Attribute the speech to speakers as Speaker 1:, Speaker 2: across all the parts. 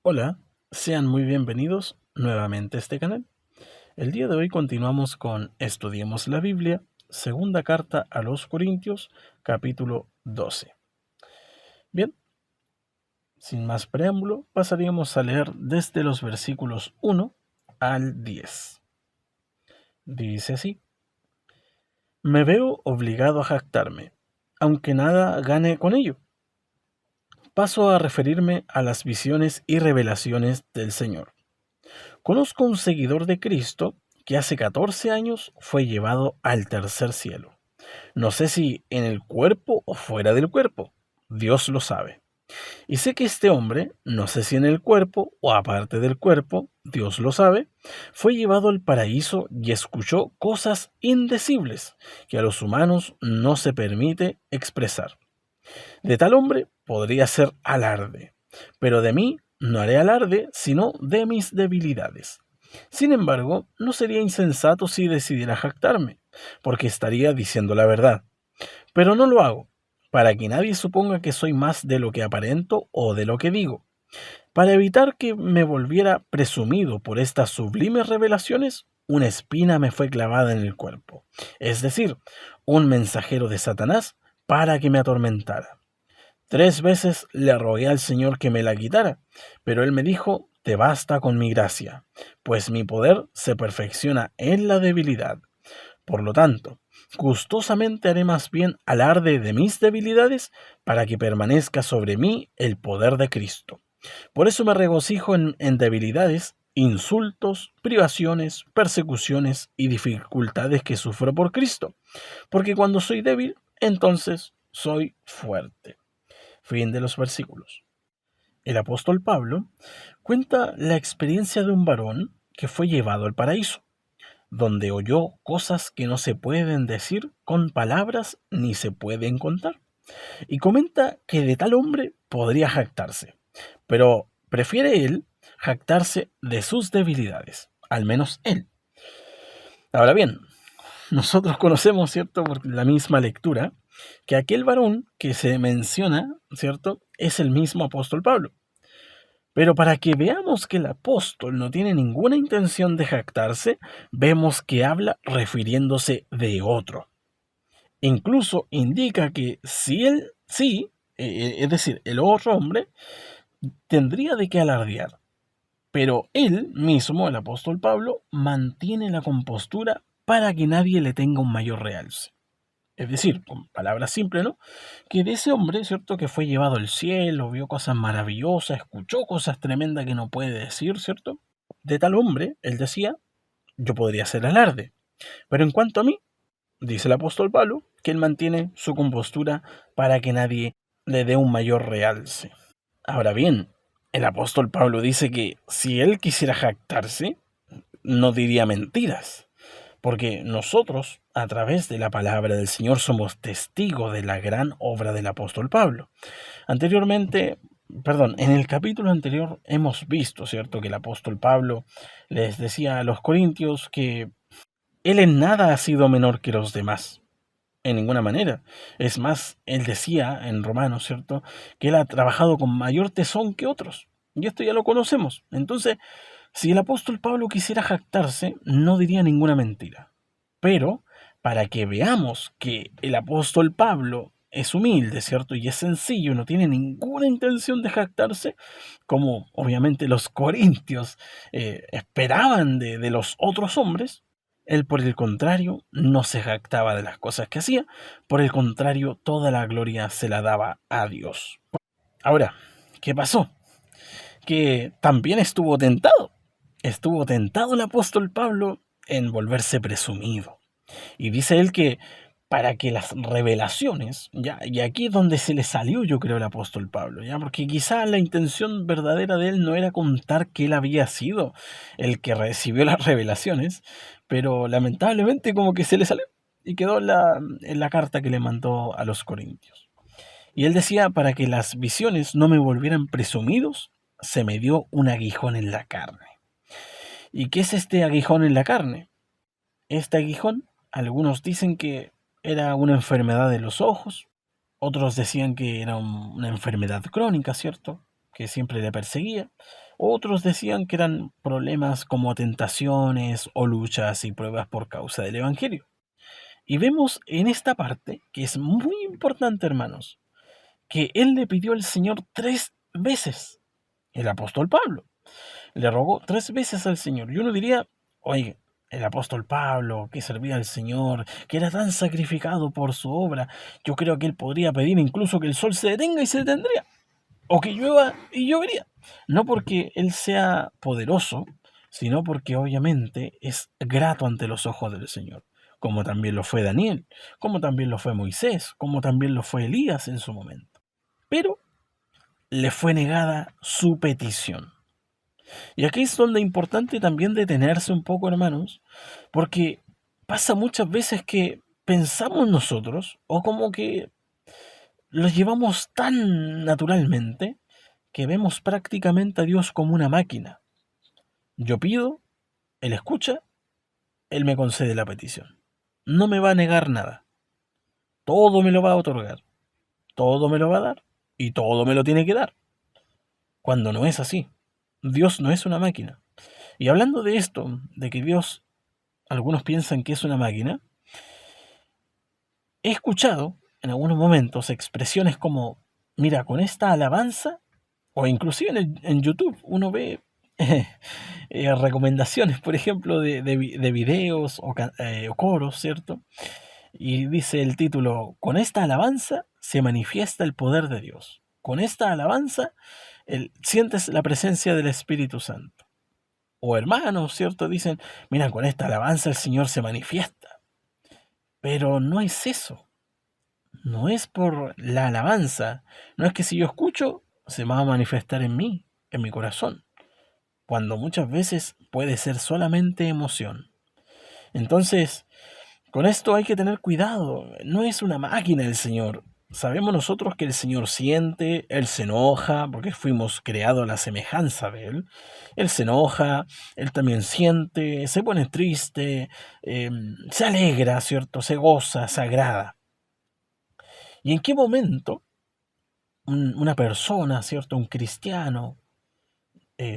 Speaker 1: Hola, sean muy bienvenidos nuevamente a este canal. El día de hoy continuamos con Estudiemos la Biblia, segunda carta a los Corintios, capítulo 12. Bien, sin más preámbulo, pasaríamos a leer desde los versículos 1 al 10. Dice así: Me veo obligado a jactarme, aunque nada gane con ello. Paso a referirme a las visiones y revelaciones del Señor. Conozco un seguidor de Cristo que hace 14 años fue llevado al tercer cielo. No sé si en el cuerpo o fuera del cuerpo. Dios lo sabe. Y sé que este hombre, no sé si en el cuerpo o aparte del cuerpo, Dios lo sabe, fue llevado al paraíso y escuchó cosas indecibles que a los humanos no se permite expresar. De tal hombre podría ser alarde, pero de mí no haré alarde, sino de mis debilidades. Sin embargo, no sería insensato si decidiera jactarme, porque estaría diciendo la verdad. Pero no lo hago, para que nadie suponga que soy más de lo que aparento o de lo que digo. Para evitar que me volviera presumido por estas sublimes revelaciones, una espina me fue clavada en el cuerpo, es decir, un mensajero de Satanás para que me atormentara. 3 veces le rogué al Señor que me la quitara, pero él me dijo: Te basta con mi gracia, pues mi poder se perfecciona en la debilidad. Por lo tanto, gustosamente haré más bien alarde de mis debilidades para que permanezca sobre mí el poder de Cristo. Por eso me regocijo en debilidades, insultos, privaciones, persecuciones y dificultades que sufro por Cristo, porque cuando soy débil, entonces soy fuerte. Fin de los versículos. El apóstol Pablo cuenta la experiencia de un varón que fue llevado al paraíso, donde oyó cosas que no se pueden decir con palabras ni se pueden contar, y comenta que de tal hombre podría jactarse, pero prefiere él jactarse de sus debilidades, al menos él. Ahora bien, nosotros conocemos, ¿cierto?, por la misma lectura, que aquel varón que se menciona, ¿cierto?, es el mismo apóstol Pablo. Pero para que veamos que el apóstol no tiene ninguna intención de jactarse, vemos que habla refiriéndose de otro. Incluso indica que si él sí, es decir, el otro hombre, tendría de qué alardear. Pero él mismo, el apóstol Pablo, mantiene la compostura para que nadie le tenga un mayor realce. Es decir, con palabras simples, ¿no? Que de ese hombre, ¿cierto? Que fue llevado al cielo, vio cosas maravillosas, escuchó cosas tremendas que no puede decir, ¿cierto? De tal hombre, él decía, yo podría hacer alarde. Pero en cuanto a mí, dice el apóstol Pablo, que él mantiene su compostura para que nadie le dé un mayor realce. Ahora bien, el apóstol Pablo dice que si él quisiera jactarse, no diría mentiras. Porque nosotros, a través de la palabra del Señor, somos testigos de la gran obra del apóstol Pablo. Anteriormente, perdón, en el capítulo anterior hemos visto, ¿cierto?, que el apóstol Pablo les decía a los corintios que él en nada ha sido menor que los demás. En ninguna manera. Es más, él decía en Romanos, ¿cierto?, que él ha trabajado con mayor tesón que otros. Y esto ya lo conocemos. Entonces, si el apóstol Pablo quisiera jactarse, no diría ninguna mentira. Pero, para que veamos que el apóstol Pablo es humilde, ¿cierto? Y es sencillo, no tiene ninguna intención de jactarse, como obviamente los corintios esperaban de los otros hombres, él por el contrario no se jactaba de las cosas que hacía, por el contrario toda la gloria se la daba a Dios. Ahora, ¿qué pasó? Que también estuvo tentado el apóstol Pablo en volverse presumido. Y dice él que para que las revelaciones, ya, y aquí es donde se le salió, yo creo, el apóstol Pablo, ya, porque quizás la intención verdadera de él no era contar que él había sido el que recibió las revelaciones, pero lamentablemente como que se le salió y quedó en la carta que le mandó a los corintios. Y él decía: para que las visiones no me volvieran presumidos, se me dio un aguijón en la carne. ¿Y qué es este aguijón en la carne? Este aguijón, algunos dicen que era una enfermedad de los ojos, otros decían que era una enfermedad crónica, ¿cierto?, que siempre le perseguía. Otros decían que eran problemas como tentaciones o luchas y pruebas por causa del Evangelio. Y vemos en esta parte, que es muy importante, hermanos, que él le pidió al Señor 3 veces. El apóstol Pablo le rogó 3 veces al Señor. Y uno diría, oye, el apóstol Pablo, que servía al Señor, que era tan sacrificado por su obra, yo creo que él podría pedir incluso que el sol se detenga y se detendría, o que llueva y llovería. No porque él sea poderoso, sino porque obviamente es grato ante los ojos del Señor, como también lo fue Daniel, como también lo fue Moisés, como también lo fue Elías en su momento. Pero le fue negada su petición. Y aquí es donde es importante también detenerse un poco, hermanos, porque pasa muchas veces que pensamos nosotros, o como que lo llevamos tan naturalmente, que vemos prácticamente a Dios como una máquina. Yo pido, Él escucha, Él me concede la petición. No me va a negar nada. Todo me lo va a otorgar. Todo me lo va a dar. Y todo me lo tiene que dar. Cuando no es así. Dios no es una máquina. Y hablando de esto, de que Dios, algunos piensan que es una máquina, he escuchado en algunos momentos expresiones como, mira, con esta alabanza, o inclusive en YouTube uno ve recomendaciones, por ejemplo, de videos o coros, ¿cierto? Y dice el título, con esta alabanza se manifiesta el poder de Dios. Con esta alabanza sientes la presencia del Espíritu Santo. O hermanos, ¿cierto? Dicen, mira, con esta alabanza el Señor se manifiesta. Pero no es eso. No es por la alabanza. No es que si yo escucho, se va a manifestar en mí, en mi corazón. Cuando muchas veces puede ser solamente emoción. Entonces, con esto hay que tener cuidado. No es una máquina el Señor. Sabemos nosotros que el Señor siente, Él se enoja, porque fuimos creados a la semejanza de Él. Él se enoja, Él también siente, se pone triste, se alegra, ¿cierto? Se goza, se agrada. ¿Y en qué momento una persona, ¿cierto? Un cristiano,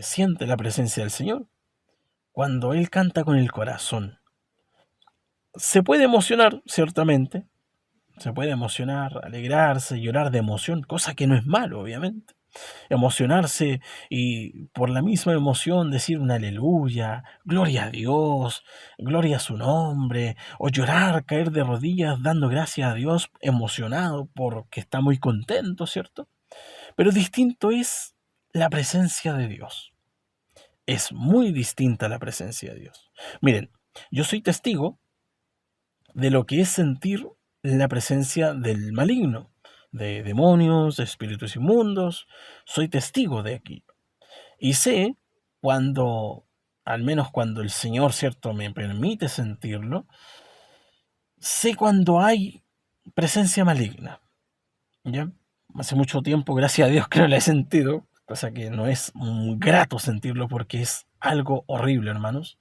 Speaker 1: siente la presencia del Señor? Cuando Él canta con el corazón. Se puede emocionar, ciertamente. Se puede emocionar, alegrarse, llorar de emoción, cosa que no es malo, obviamente. Emocionarse y por la misma emoción decir un aleluya, gloria a Dios, gloria a su nombre, o llorar, caer de rodillas dando gracias a Dios, emocionado porque está muy contento, ¿cierto? Pero distinto es la presencia de Dios. Es muy distinta la presencia de Dios. Miren, yo soy testigo de lo que es sentir la presencia del maligno, de demonios, de espíritus inmundos. Soy testigo de aquí. Y sé cuando, al menos cuando el Señor, cierto, me permite sentirlo, sé cuando hay presencia maligna. ¿Ya? Hace mucho tiempo, gracias a Dios, que no la he sentido, cosa que no es grato sentirlo porque es algo horrible, hermanos.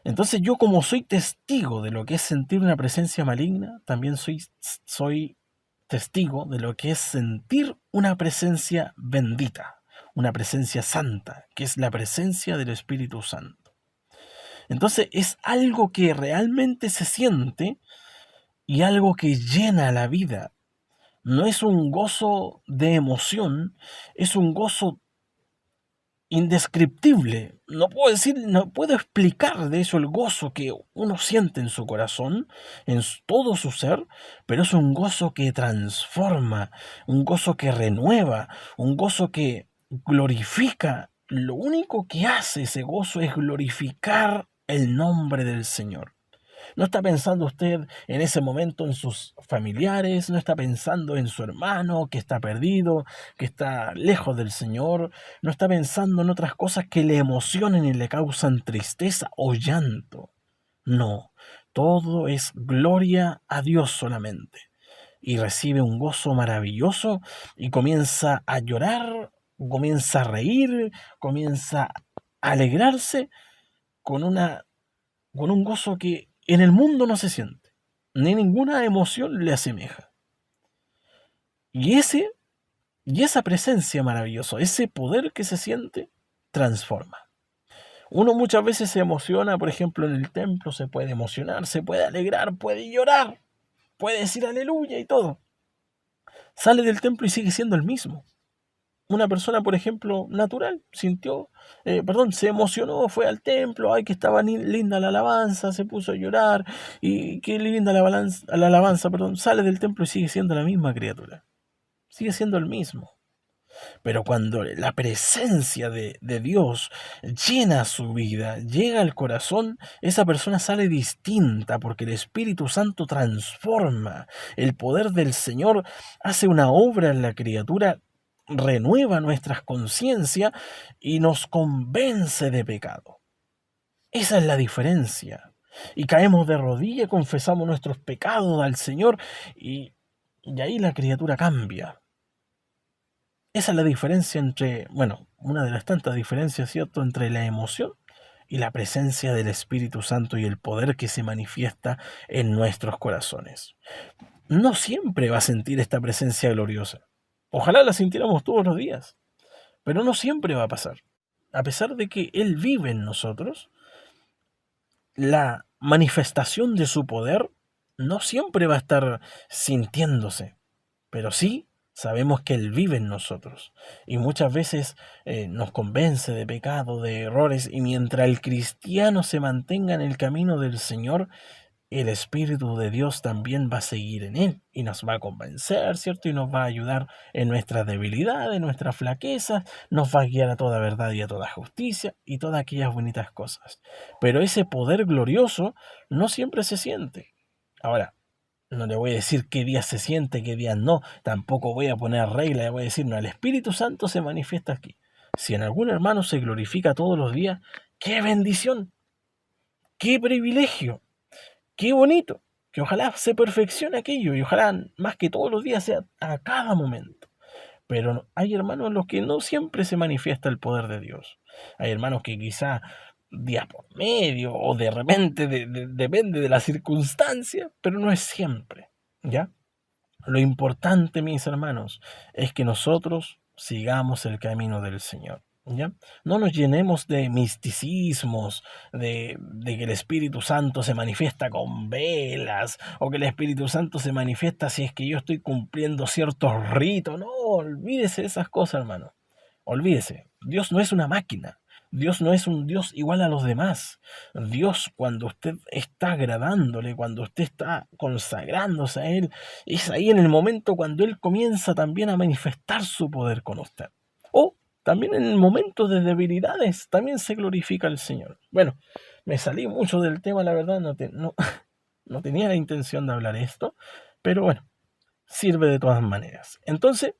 Speaker 1: Entonces yo, como soy testigo de lo que es sentir una presencia maligna, también soy testigo de lo que es sentir una presencia bendita, una presencia santa, que es la presencia del Espíritu Santo. Entonces es algo que realmente se siente y algo que llena la vida. No es un gozo de emoción, es un gozo indescriptible. No puedo decir, no puedo explicar de eso el gozo que uno siente en su corazón, en todo su ser, pero es un gozo que transforma, un gozo que renueva, un gozo que glorifica. Lo único que hace ese gozo es glorificar el nombre del Señor. No está pensando usted en ese momento en sus familiares, no está pensando en su hermano que está perdido, que está lejos del Señor, no está pensando en otras cosas que le emocionen y le causan tristeza o llanto. No, todo es gloria a Dios solamente. Y recibe un gozo maravilloso y comienza a llorar, comienza a reír, comienza a alegrarse con con un gozo que en el mundo no se siente, ni ninguna emoción le asemeja. Y esa presencia maravillosa, ese poder que se siente, transforma. Uno muchas veces se emociona, por ejemplo, en el templo, se puede emocionar, se puede alegrar, puede llorar, puede decir aleluya y todo. Sale del templo y sigue siendo el mismo. Una persona, por ejemplo, natural, se emocionó, fue al templo, ay, que estaba linda la alabanza, se puso a llorar, y qué linda la alabanza, sale del templo y sigue siendo la misma criatura, sigue siendo el mismo. Pero cuando la presencia de Dios llena su vida, llega al corazón, esa persona sale distinta porque el Espíritu Santo transforma. El poder del Señor hace una obra en la criatura, renueva nuestras conciencias y nos convence de pecado. Esa es la diferencia. Y caemos de rodillas, confesamos nuestros pecados al Señor y ahí la criatura cambia. Esa es la diferencia una de las tantas diferencias, ¿cierto?, entre la emoción y la presencia del Espíritu Santo y el poder que se manifiesta en nuestros corazones. No siempre va a sentir esta presencia gloriosa. Ojalá la sintiéramos todos los días, pero no siempre va a pasar. A pesar de que Él vive en nosotros, la manifestación de su poder no siempre va a estar sintiéndose, pero sí sabemos que Él vive en nosotros y muchas veces nos convence de pecado, de errores, y mientras el cristiano se mantenga en el camino del Señor, el Espíritu de Dios también va a seguir en él y nos va a convencer, ¿cierto? Y nos va a ayudar en nuestras debilidades, en nuestras flaquezas, nos va a guiar a toda verdad y a toda justicia y todas aquellas bonitas cosas. Pero ese poder glorioso no siempre se siente. Ahora, no le voy a decir qué días se siente, qué días no. Tampoco voy a poner regla, le voy a decir, no, el Espíritu Santo se manifiesta aquí. Si en algún hermano se glorifica todos los días, ¡qué bendición! ¡Qué privilegio! ¡Qué bonito! Que ojalá se perfeccione aquello y ojalá más que todos los días sea a cada momento. Pero hay hermanos en los que no siempre se manifiesta el poder de Dios. Hay hermanos que quizá día por medio o de repente depende de la circunstancia, pero no es siempre, ¿ya? Lo importante, mis hermanos, es que nosotros sigamos el camino del Señor, ¿ya? No nos llenemos de misticismos, de que el Espíritu Santo se manifiesta con velas, o que el Espíritu Santo se manifiesta si es que yo estoy cumpliendo ciertos ritos. No, olvídese de esas cosas, hermano. Olvídese. Dios no es una máquina. Dios no es un Dios igual a los demás. Dios, cuando usted está agradándole, cuando usted está consagrándose a Él, es ahí en el momento cuando Él comienza también a manifestar su poder con usted. O también en el momento de debilidades, también se glorifica al Señor. Bueno, me salí mucho del tema, la verdad, no tenía la intención de hablar esto, pero bueno, sirve de todas maneras. Entonces,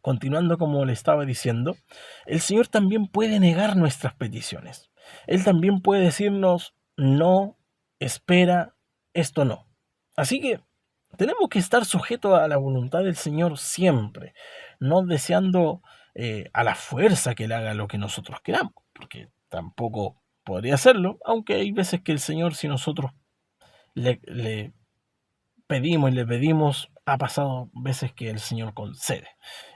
Speaker 1: continuando como le estaba diciendo, el Señor también puede negar nuestras peticiones. Él también puede decirnos, no, espera, esto no. Así que tenemos que estar sujetos a la voluntad del Señor siempre, no deseando a la fuerza que Él haga lo que nosotros queramos, porque tampoco podría hacerlo, aunque hay veces que el Señor, si nosotros le pedimos y le pedimos, ha pasado veces que el Señor concede.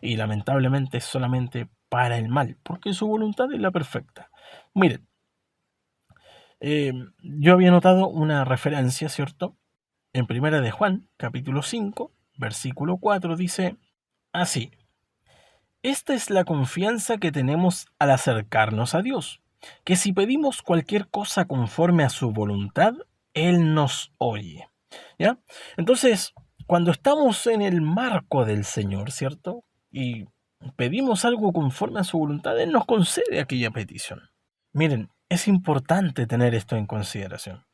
Speaker 1: Y lamentablemente es solamente para el mal, porque su voluntad es la perfecta. Miren, yo había notado una referencia, ¿cierto? En Primera de Juan, capítulo 5, versículo 4, dice así: esta es la confianza que tenemos al acercarnos a Dios, que si pedimos cualquier cosa conforme a su voluntad, Él nos oye. ¿Ya? Entonces, cuando estamos en el marco del Señor, ¿cierto? Y pedimos algo conforme a su voluntad, Él nos concede aquella petición. Miren, es importante tener esto en consideración.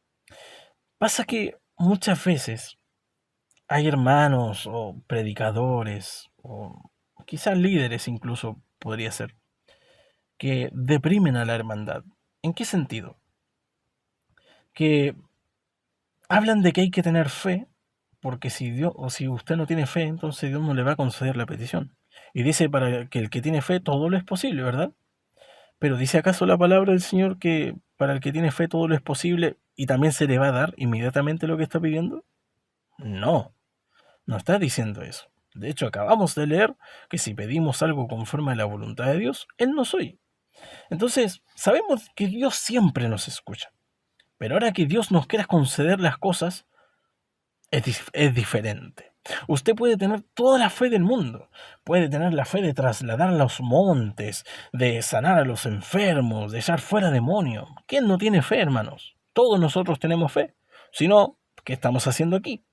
Speaker 1: Pasa que muchas veces hay hermanos o predicadores o quizás líderes incluso podría ser, que deprimen a la hermandad. ¿En qué sentido? Que hablan de que hay que tener fe, porque si Dios, o si usted no tiene fe, entonces Dios no le va a conceder la petición. Y dice para que el que tiene fe todo lo es posible, ¿verdad? Pero ¿dice acaso la palabra del Señor que para el que tiene fe todo lo es posible y también se le va a dar inmediatamente lo que está pidiendo? No, no está diciendo eso. De hecho, acabamos de leer que si pedimos algo conforme a la voluntad de Dios, Él nos oye. Entonces, sabemos que Dios siempre nos escucha, pero ahora que Dios nos quiera conceder las cosas, es diferente. Usted puede tener toda la fe del mundo, puede tener la fe de trasladar los montes, de sanar a los enfermos, de echar fuera demonios. ¿Quién no tiene fe, hermanos? Todos nosotros tenemos fe. Si no, ¿qué estamos haciendo aquí?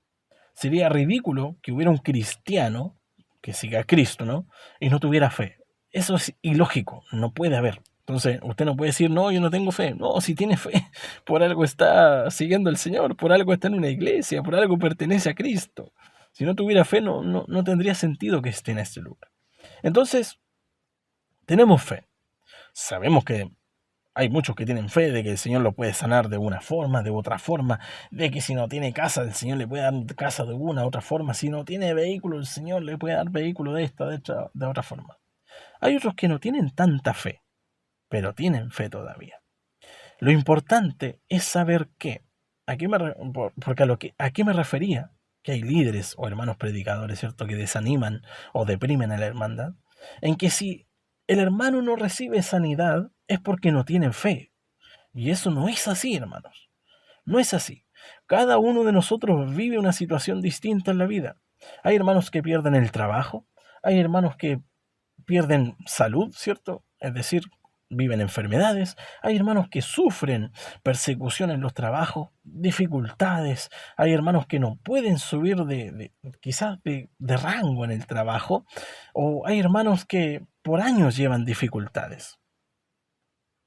Speaker 1: Sería ridículo que hubiera un cristiano que siga a Cristo, ¿no? Y no tuviera fe. Eso es ilógico, no puede haber. Entonces, usted no puede decir, no, yo no tengo fe. No, si tiene fe, por algo está siguiendo al Señor, por algo está en una iglesia, por algo pertenece a Cristo. Si no tuviera fe, no tendría sentido que esté en este lugar. Entonces, tenemos fe. Sabemos que hay muchos que tienen fe de que el Señor lo puede sanar de una forma, de otra forma, de que si no tiene casa, el Señor le puede dar casa de una u otra forma, si no tiene vehículo, el Señor le puede dar vehículo de otra forma. Hay otros que no tienen tanta fe, pero tienen fe todavía. Lo importante es saber qué. Porque a qué me refería, que hay líderes o hermanos predicadores, ¿cierto?, que desaniman o deprimen a la hermandad, en que si el hermano no recibe sanidad es porque no tiene fe. Y eso no es así, hermanos. No es así. Cada uno de nosotros vive una situación distinta en la vida. Hay hermanos que pierden el trabajo, hay hermanos que pierden salud, ¿cierto? Es decir, viven enfermedades, hay hermanos que sufren persecución en los trabajos, dificultades, hay hermanos que no pueden subir quizás de rango en el trabajo, o hay hermanos que por años llevan dificultades.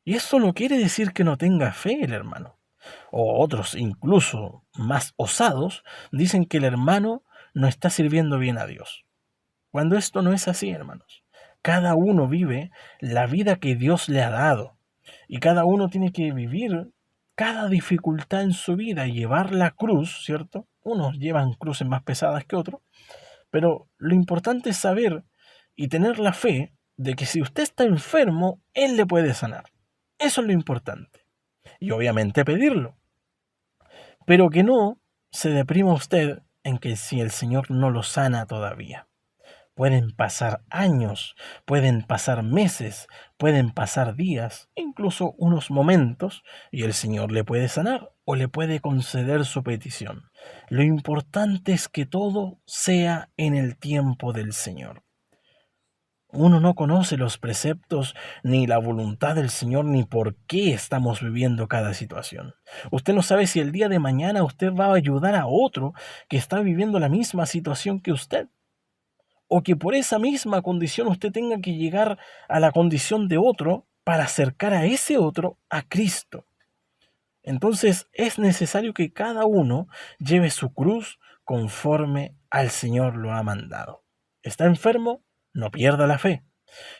Speaker 1: Y eso no quiere decir que no tenga fe el hermano. O otros, incluso más osados, dicen que el hermano no está sirviendo bien a Dios. Cuando esto no es así, hermanos. Cada uno vive la vida que Dios le ha dado. Y cada uno tiene que vivir cada dificultad en su vida y llevar la cruz, ¿cierto? Unos llevan cruces más pesadas que otros. Pero lo importante es saber y tener la fe de que si usted está enfermo, Él le puede sanar. Eso es lo importante. Y obviamente pedirlo. Pero que no se deprima usted en que si el Señor no lo sana todavía. Pueden pasar años, pueden pasar meses, pueden pasar días, incluso unos momentos, y el Señor le puede sanar o le puede conceder su petición. Lo importante es que todo sea en el tiempo del Señor. Uno no conoce los preceptos ni la voluntad del Señor ni por qué estamos viviendo cada situación. Usted no sabe si el día de mañana usted va a ayudar a otro que está viviendo la misma situación que usted. O que por esa misma condición usted tenga que llegar a la condición de otro para acercar a ese otro a Cristo. Entonces es necesario que cada uno lleve su cruz conforme al Señor lo ha mandado. ¿Está enfermo? No pierda la fe.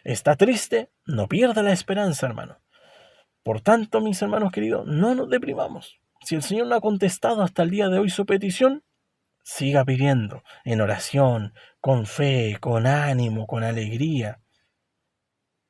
Speaker 1: ¿Está triste? No pierda la esperanza, hermano. Por tanto, mis hermanos queridos, no nos deprimamos. Si el Señor no ha contestado hasta el día de hoy su petición, siga pidiendo en oración, con fe, con ánimo, con alegría.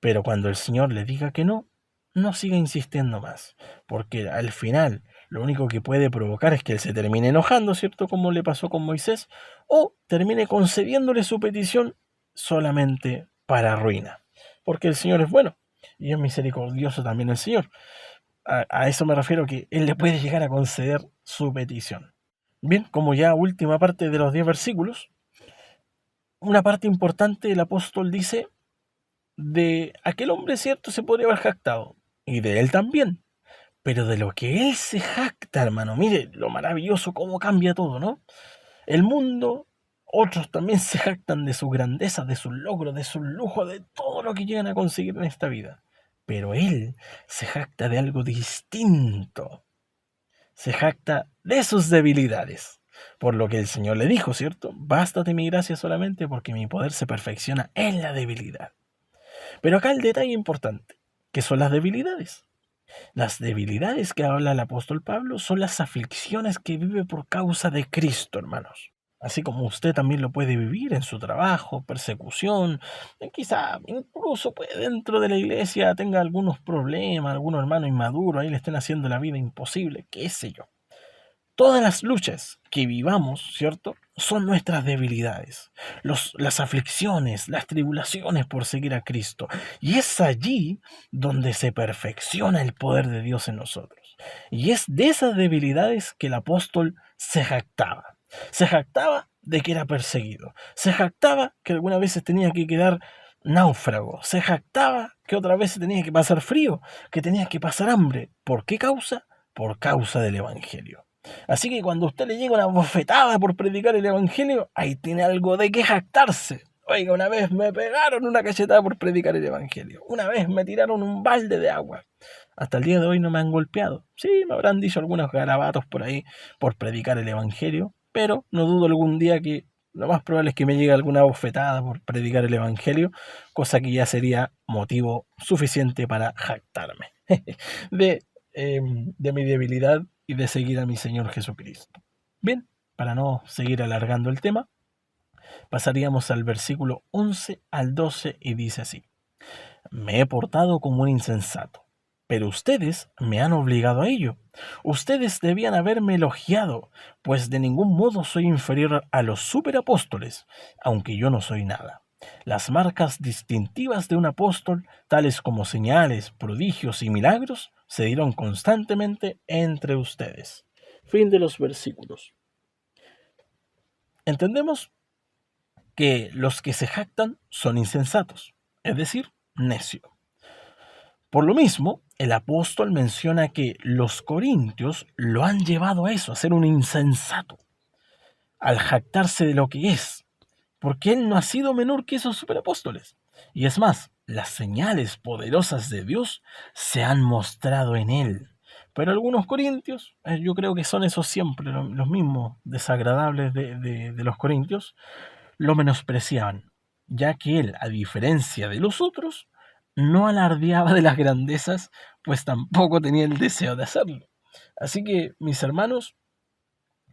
Speaker 1: Pero cuando el Señor le diga que no, no siga insistiendo más, porque al final lo único que puede provocar es que él se termine enojando, ¿cierto? Como le pasó con Moisés, o termine concediéndole su petición solamente para ruina, porque el Señor es bueno y es misericordioso también el Señor. A eso me refiero, que Él le puede llegar a conceder su petición. Bien, como ya última parte de los 10 versículos, una parte importante el apóstol dice: de aquel hombre cierto se podría haber jactado, y de él también, pero de lo que él se jacta, hermano, mire lo maravilloso, cómo cambia todo, ¿no? El mundo, otros también se jactan de su grandeza, de sus logros, de sus lujos, de todo lo que llegan a conseguir en esta vida. Pero él se jacta de algo distinto. Se jacta de sus debilidades. Por lo que el Señor le dijo, ¿cierto? Bástate mi gracia solamente porque mi poder se perfecciona en la debilidad. Pero acá el detalle importante, ¿qué son las debilidades? Las debilidades que habla el apóstol Pablo son las aflicciones que vive por causa de Cristo, hermanos. Así como usted también lo puede vivir en su trabajo, persecución, quizá incluso dentro de la iglesia tenga algunos problemas, algunos hermanos inmaduros, ahí le estén haciendo la vida imposible, qué sé yo. Todas las luchas que vivamos, ¿cierto? Son nuestras debilidades, las aflicciones, las tribulaciones por seguir a Cristo. Y es allí donde se perfecciona el poder de Dios en nosotros. Y es de esas debilidades que el apóstol se jactaba. Se jactaba de que era perseguido. Se jactaba que algunas veces tenía que quedar náufrago. Se jactaba que otras veces tenía que pasar frío, que tenía que pasar hambre. ¿Por qué causa? Por causa del Evangelio. Así que cuando a usted le llega una bofetada por predicar el Evangelio, ahí tiene algo de qué jactarse. Oiga, una vez me pegaron una cachetada por predicar el Evangelio. Una vez me tiraron un balde de agua. Hasta el día de hoy no me han golpeado. Sí, me habrán dicho algunos garabatos por ahí por predicar el Evangelio, pero no dudo algún día que lo más probable es que me llegue alguna bofetada por predicar el Evangelio, cosa que ya sería motivo suficiente para jactarme de, de mi debilidad y de seguir a mi Señor Jesucristo. Bien, para no seguir alargando el tema, pasaríamos al versículo 11 al 12 y dice así: Me he portado como un insensato, pero ustedes me han obligado a ello. Ustedes debían haberme elogiado, pues de ningún modo soy inferior a los superapóstoles, aunque yo no soy nada. Las marcas distintivas de un apóstol, tales como señales, prodigios y milagros, se dieron constantemente entre ustedes. Fin de los versículos. Entendemos que los que se jactan son insensatos, es decir, necios. Por lo mismo, el apóstol menciona que los corintios lo han llevado a eso, a ser un insensato, al jactarse de lo que es, porque él no ha sido menor que esos superapóstoles. Y es más, las señales poderosas de Dios se han mostrado en él. Pero algunos corintios, yo creo que son esos siempre, los mismos desagradables de los corintios, lo menospreciaban, ya que él, a diferencia de los otros, no alardeaba de las grandezas, pues tampoco tenía el deseo de hacerlo. Así que, mis hermanos,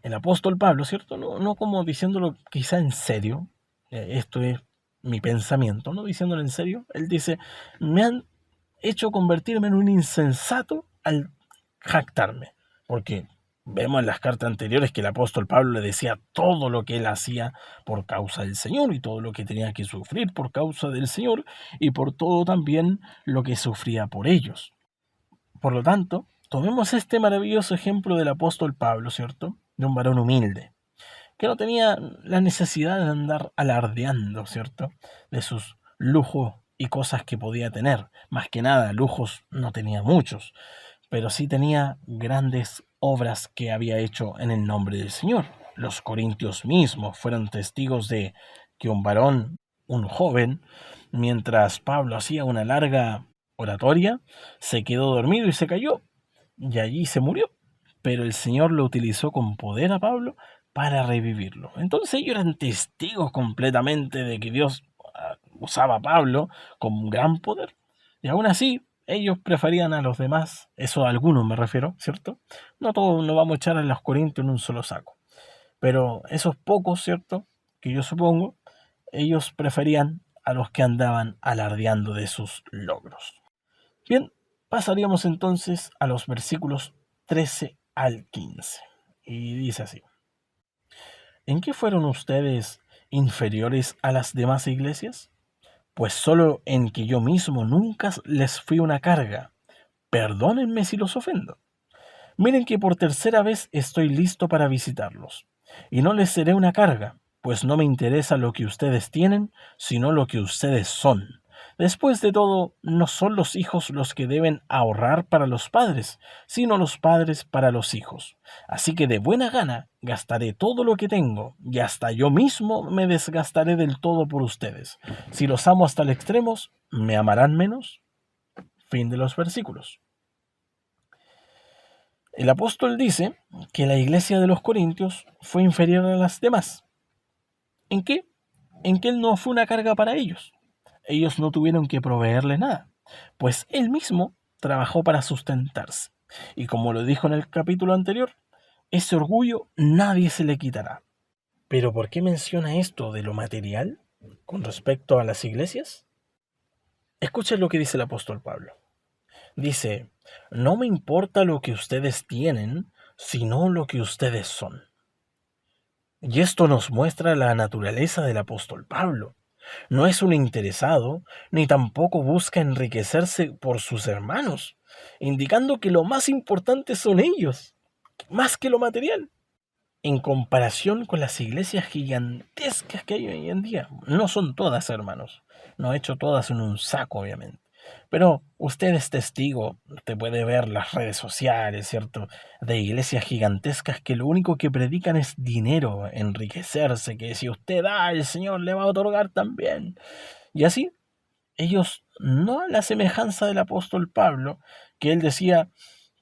Speaker 1: el apóstol Pablo, ¿cierto? No como diciéndolo quizá en serio, esto es mi pensamiento, no diciéndolo en serio, él dice, me han hecho convertirme en un insensato al jactarme, porque vemos en las cartas anteriores que el apóstol Pablo le decía todo lo que él hacía por causa del Señor y todo lo que tenía que sufrir por causa del Señor y por todo también lo que sufría por ellos. Por lo tanto, tomemos este maravilloso ejemplo del apóstol Pablo, ¿cierto? De un varón humilde, que no tenía la necesidad de andar alardeando, ¿cierto? De sus lujos y cosas que podía tener. Más que nada, lujos no tenía muchos, pero sí tenía grandes obras que había hecho en el nombre del Señor. Los corintios mismos fueron testigos de que un varón, un joven, mientras Pablo hacía una larga oratoria, se quedó dormido y se cayó, y allí se murió. Pero el Señor lo utilizó con poder a Pablo para revivirlo. Entonces ellos eran testigos completamente de que Dios usaba a Pablo con un gran poder. Y aún así, ellos preferían a los demás, eso a algunos me refiero, ¿cierto? No todos nos vamos a echar a los corintios en un solo saco. Pero esos pocos, ¿cierto? Que yo supongo, ellos preferían a los que andaban alardeando de sus logros. Bien, pasaríamos entonces a los versículos 13 al 15. Y dice así: ¿En qué fueron ustedes inferiores a las demás iglesias? Pues solo en que yo mismo nunca les fui una carga. Perdónenme si los ofendo. Miren que por tercera vez estoy listo para visitarlos. Y no les seré una carga, pues no me interesa lo que ustedes tienen, sino lo que ustedes son. Después de todo, no son los hijos los que deben ahorrar para los padres, sino los padres para los hijos. Así que de buena gana gastaré todo lo que tengo, y hasta yo mismo me desgastaré del todo por ustedes. Si los amo hasta el extremo, ¿me amarán menos? Fin de los versículos. El apóstol dice que la iglesia de los Corintios fue inferior a las demás. ¿En qué? En que él no fue una carga para ellos. Ellos no tuvieron que proveerle nada, pues él mismo trabajó para sustentarse. Y como lo dijo en el capítulo anterior, ese orgullo nadie se le quitará. ¿Pero por qué menciona esto de lo material con respecto a las iglesias? Escuchen lo que dice el apóstol Pablo. Dice, no me importa lo que ustedes tienen, sino lo que ustedes son. Y esto nos muestra la naturaleza del apóstol Pablo. No es un interesado, ni tampoco busca enriquecerse por sus hermanos, indicando que lo más importante son ellos, más que lo material. En comparación con las iglesias gigantescas que hay hoy en día, no son todas, hermanos, no he hecho todas en un saco, obviamente. Pero usted es testigo, usted puede ver las redes sociales, ¿cierto? De iglesias gigantescas que lo único que predican es dinero, enriquecerse, que si usted da, el Señor le va a otorgar también. Y así, ellos, no a la semejanza del apóstol Pablo, que él decía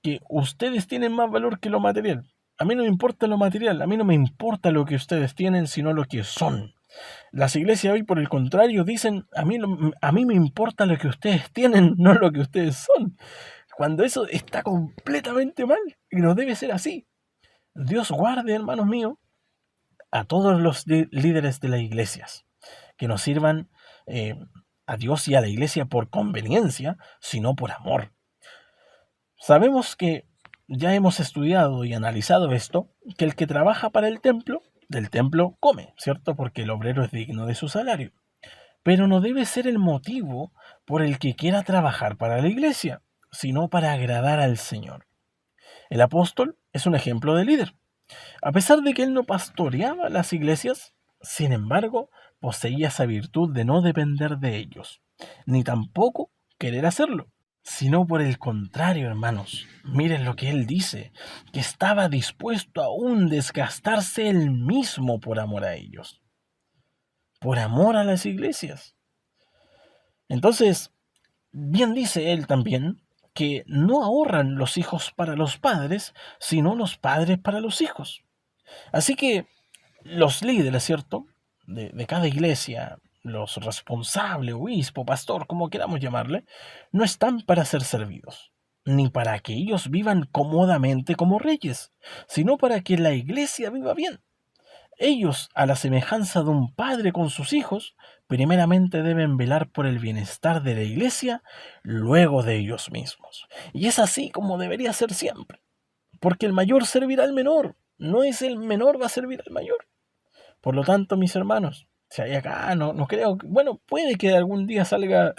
Speaker 1: que ustedes tienen más valor que lo material. A mí no me importa lo material, a mí no me importa lo que ustedes tienen, sino lo que son. Las iglesias hoy, por el contrario, dicen, a mí me importa lo que ustedes tienen, no lo que ustedes son. Cuando eso está completamente mal, y no debe ser así. Dios guarde, hermanos míos, a todos los líderes de las iglesias, que nos sirvan eh, a Dios y a la iglesia por conveniencia, sino por amor. Sabemos que ya hemos estudiado y analizado esto, que el que trabaja para el templo, del templo come, ¿cierto? Porque el obrero es digno de su salario. Pero no debe ser el motivo por el que quiera trabajar para la iglesia, sino para agradar al Señor. El apóstol es un ejemplo de líder. A pesar de que él no pastoreaba las iglesias, sin embargo, poseía esa virtud de no depender de ellos, ni tampoco querer hacerlo, sino por el contrario, hermanos. Miren lo que él dice, que estaba dispuesto aún desgastarse él mismo por amor a ellos, por amor a las iglesias. Entonces, bien dice él también que no ahorran los hijos para los padres, sino los padres para los hijos. Así que los líderes, ¿cierto? De cada iglesia, los responsables, obispo, pastor, como queramos llamarle, no están para ser servidos, ni para que ellos vivan cómodamente como reyes, sino para que la iglesia viva bien. Ellos, a la semejanza de un padre con sus hijos, primeramente deben velar por el bienestar de la iglesia, luego de ellos mismos. Y es así como debería ser siempre, porque el mayor servirá al menor, no es el menor va a servir al mayor. Por lo tanto, mis hermanos, si hay acá, no creo, bueno, puede que algún día salga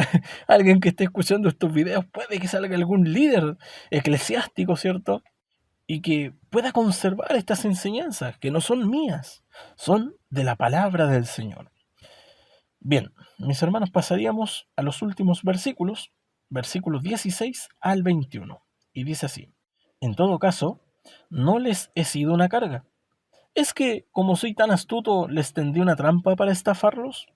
Speaker 1: alguien que esté escuchando estos videos, puede que salga algún líder eclesiástico, ¿cierto? Y que pueda conservar estas enseñanzas, que no son mías, son de la palabra del Señor. Bien, mis hermanos, pasaríamos a los últimos versículos, versículos 16 al 21, y dice así: en todo caso, no les he sido una carga. ¿Es que, como soy tan astuto, les tendí una trampa para estafarlos?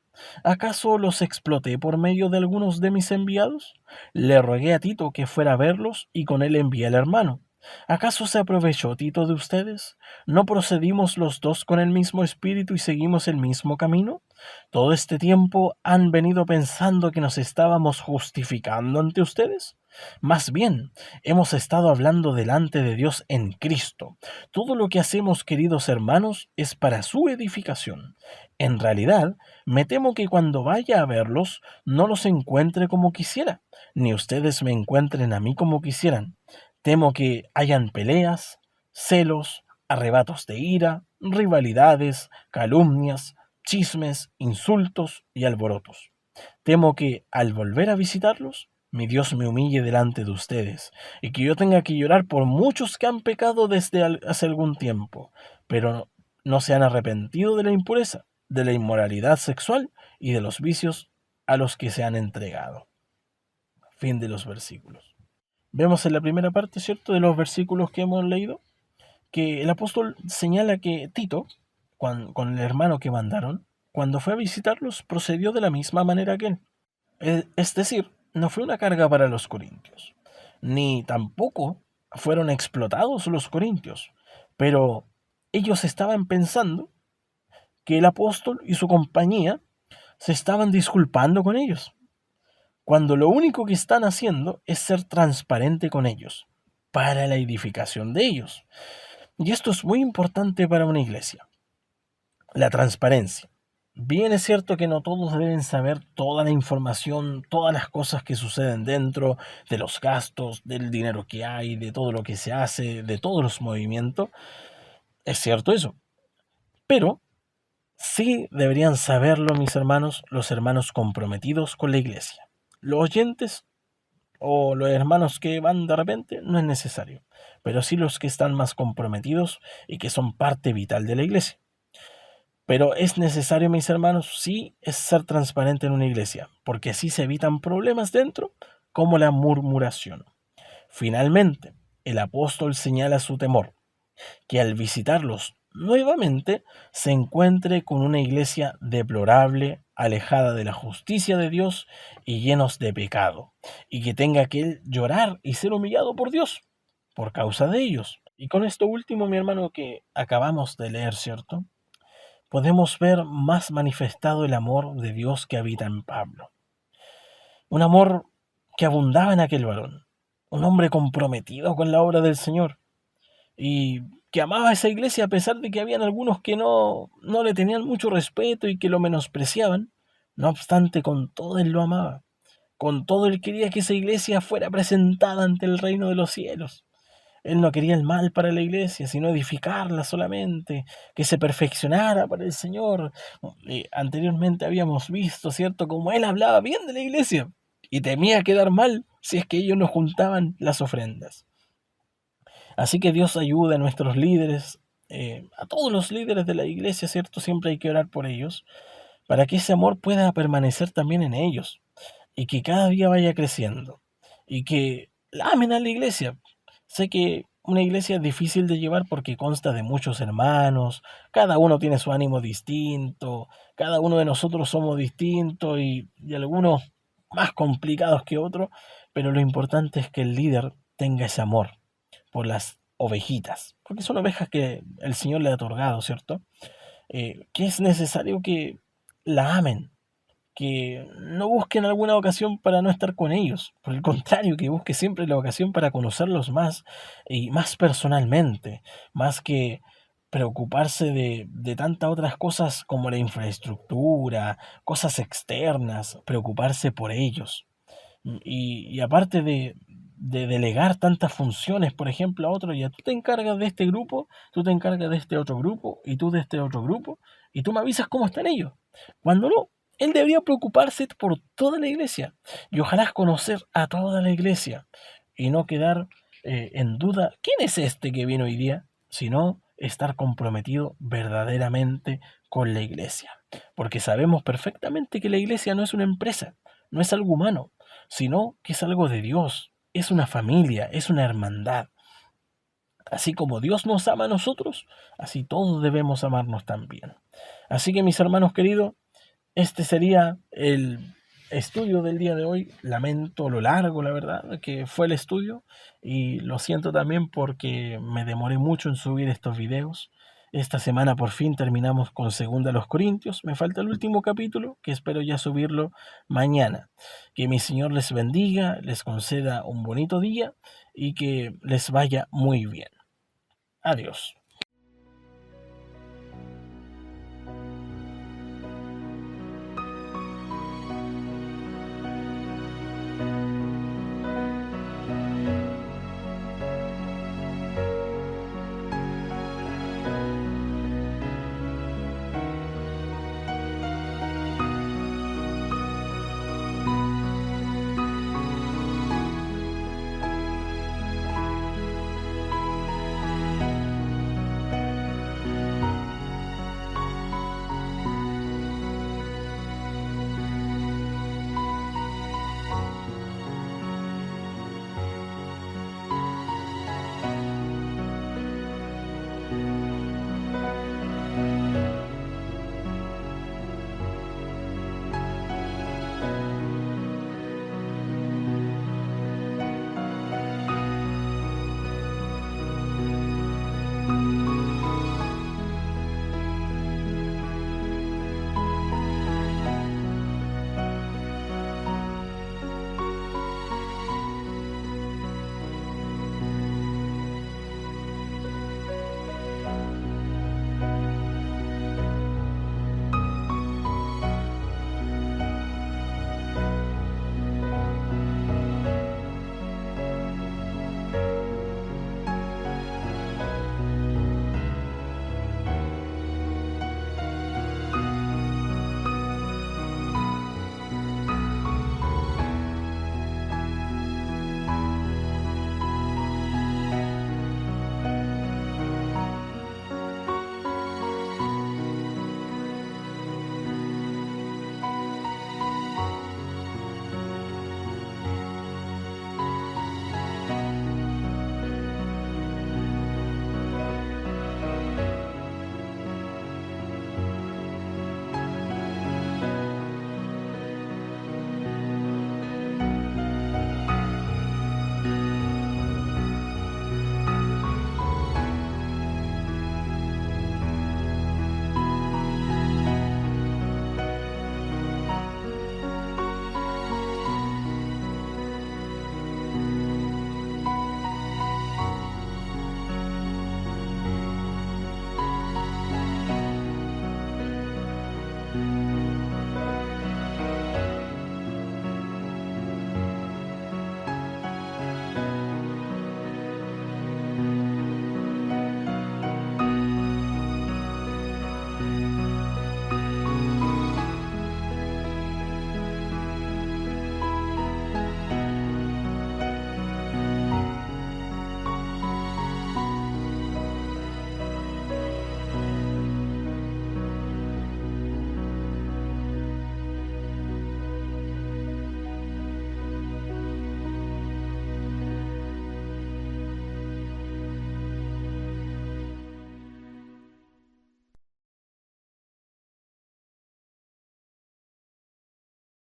Speaker 1: ¿Acaso los exploté por medio de algunos de mis enviados? Le rogué a Tito que fuera a verlos y con él envié al hermano. ¿Acaso se aprovechó Tito de ustedes? ¿No procedimos los dos con el mismo espíritu y seguimos el mismo camino? ¿Todo este tiempo han venido pensando que nos estábamos justificando ante ustedes? Más bien, hemos estado hablando delante de Dios en Cristo. Todo lo que hacemos, queridos hermanos, es para su edificación. En realidad, me temo que cuando vaya a verlos, no los encuentre como quisiera, ni ustedes me encuentren a mí como quisieran. Temo que hayan peleas, celos, arrebatos de ira, rivalidades, calumnias, chismes, insultos y alborotos. Temo que, al volver a visitarlos, mi Dios me humille delante de ustedes, y que yo tenga que llorar por muchos que han pecado desde hace algún tiempo, pero no se han arrepentido de la impureza, de la inmoralidad sexual y de los vicios a los que se han entregado. Fin de los versículos. Vemos en la primera parte, ¿cierto?, de los versículos que hemos leído, que el apóstol señala que Tito, con el hermano que mandaron, cuando fue a visitarlos, procedió de la misma manera que él. Es decir, no fue una carga para los corintios, ni tampoco fueron explotados los corintios, pero ellos estaban pensando que el apóstol y su compañía se estaban disculpando con ellos, cuando lo único que están haciendo es ser transparente con ellos, para la edificación de ellos. Y esto es muy importante para una iglesia, la transparencia. Bien es cierto que no todos deben saber toda la información, todas las cosas que suceden dentro de los gastos, del dinero que hay, de todo lo que se hace, de todos los movimientos. Es cierto eso. Pero sí deberían saberlo, mis hermanos, los hermanos comprometidos con la iglesia. Los oyentes o los hermanos que van de repente no es necesario, pero sí los que están más comprometidos y que son parte vital de la iglesia. Pero es necesario, mis hermanos, sí es ser transparente en una iglesia, porque así se evitan problemas dentro, como la murmuración. Finalmente, el apóstol señala su temor, que al visitarlos nuevamente se encuentre con una iglesia deplorable, alejada de la justicia de Dios y llenos de pecado, y que tenga que él llorar y ser humillado por Dios por causa de ellos. Y con esto último, mi hermano, que acabamos de leer, ¿cierto? Podemos ver más manifestado el amor de Dios que habita en Pablo. Un amor que abundaba en aquel varón, un hombre comprometido con la obra del Señor y que amaba a esa iglesia a pesar de que habían algunos que no le tenían mucho respeto y que lo menospreciaban. No obstante, con todo él lo amaba. Con todo él quería que esa iglesia fuera presentada ante el reino de los cielos. Él no quería el mal para la iglesia, sino edificarla solamente, que se perfeccionara para el Señor. Anteriormente habíamos visto, ¿cierto?, cómo él hablaba bien de la iglesia y temía quedar mal si es que ellos no juntaban las ofrendas. Así que Dios ayude a nuestros líderes, a todos los líderes de la iglesia, ¿cierto? Siempre hay que orar por ellos, para que ese amor pueda permanecer también en ellos y que cada día vaya creciendo y que la amen a la iglesia. Sé que una iglesia es difícil de llevar porque consta de muchos hermanos, cada uno tiene su ánimo distinto, cada uno de nosotros somos distintos y algunos más complicados que otros, pero lo importante es que el líder tenga ese amor por las ovejitas, porque son ovejas que el Señor le ha otorgado, ¿cierto? Que es necesario que la amen, que no busquen alguna ocasión para no estar con ellos, por el contrario, que busque siempre la ocasión para conocerlos más y más personalmente, más que preocuparse de tantas otras cosas como la infraestructura, cosas externas, preocuparse por ellos. Y aparte de delegar tantas funciones, por ejemplo, a otro, ya tú te encargas de este grupo, tú te encargas de este otro grupo, y tú de este otro grupo, y tú me avisas cómo están ellos. Cuando no, él debería preocuparse por toda la iglesia, y ojalá conocer a toda la iglesia, y no quedar en duda, ¿quién es este que viene hoy día? Sino estar comprometido verdaderamente con la iglesia. Porque sabemos perfectamente que la iglesia no es una empresa, no es algo humano, sino que es algo de Dios, es una familia, es una hermandad. Así como Dios nos ama a nosotros, así todos debemos amarnos también. Así que mis hermanos queridos, este sería el estudio del día de hoy. Lamento lo largo, la verdad, que fue el estudio y lo siento también porque me demoré mucho en subir estos videos. Esta semana por fin terminamos con Segunda a los Corintios. Me falta el último capítulo que espero ya subirlo mañana. Que mi Señor les bendiga, les conceda un bonito día y que les vaya muy bien. Adiós.